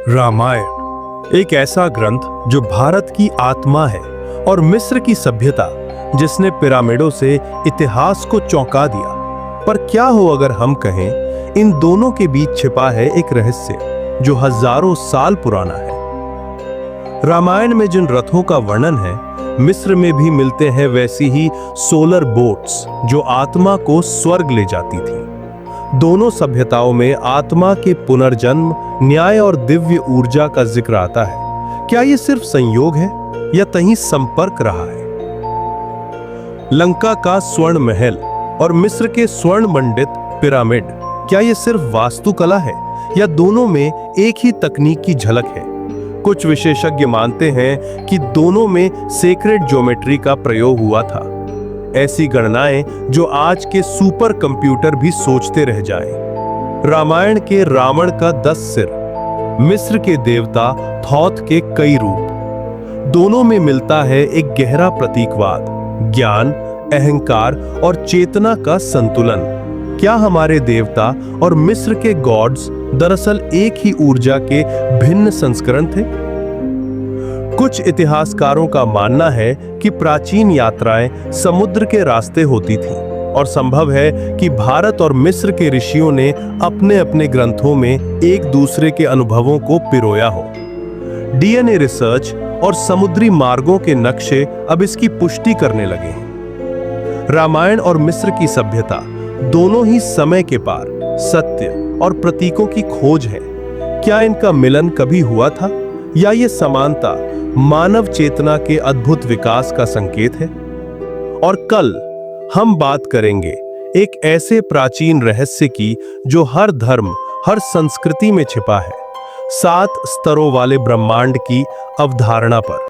रामायण एक ऐसा ग्रंथ जो भारत की आत्मा है और मिस्र की सभ्यता जिसने पिरामिडों से इतिहास को चौंका दिया। पर क्या हो अगर हम कहें इन दोनों के बीच छिपा है एक रहस्य जो हजारों साल पुराना है। रामायण में जिन रथों का वर्णन है, मिस्र में भी मिलते हैं वैसी ही सोलर बोट्स जो आत्मा को स्वर्ग ले जाती थी। दोनों सभ्यताओं में आत्मा के पुनर्जन्म, न्याय और दिव्य ऊर्जा का जिक्र आता है। क्या ये सिर्फ संयोग है या कहीं संपर्क रहा है? लंका का स्वर्ण महल और मिस्र के स्वर्ण मंडित पिरामिड, क्या ये सिर्फ वास्तुकला है या दोनों में एक ही तकनीक की झलक है? कुछ विशेषज्ञ मानते हैं कि दोनों में सेक्रेड ज्योमेट्री का प्रयोग हुआ था, ऐसी गणनाएं जो आज के सुपर कंप्यूटर भी सोचते रह जाएं। रामायण के रावण का 10 सिर, मिस्र के देवता थॉथ के कई रूप, दोनों में मिलता है एक गहरा प्रतीकवाद, ज्ञान, अहंकार और चेतना का संतुलन। क्या हमारे देवता और मिस्र के गॉड्स दरअसल एक ही ऊर्जा के भिन्न संस्करण थे? कुछ इतिहासकारों का मानना है कि प्राचीन यात्राएं समुद्र के रास्ते होती थीं और संभव है कि भारत और मिस्र के ऋषियों ने अपने अपने ग्रंथों में एक दूसरे के अनुभवों को पिरोया हो। डीएनए रिसर्च और समुद्री मार्गों के नक्शे अब इसकी पुष्टि करने लगे हैं। रामायण और मिस्र की सभ्यता दोनों ही समय के पार सत्य और प्रतीकों की खोज है। क्या इनका मिलन कभी हुआ था या ये समानता मानव चेतना के अद्भुत विकास का संकेत है? और कल हम बात करेंगे एक ऐसे प्राचीन रहस्य की जो हर धर्म, हर संस्कृति में छिपा है, 7 स्तरों वाले ब्रह्मांड की अवधारणा पर।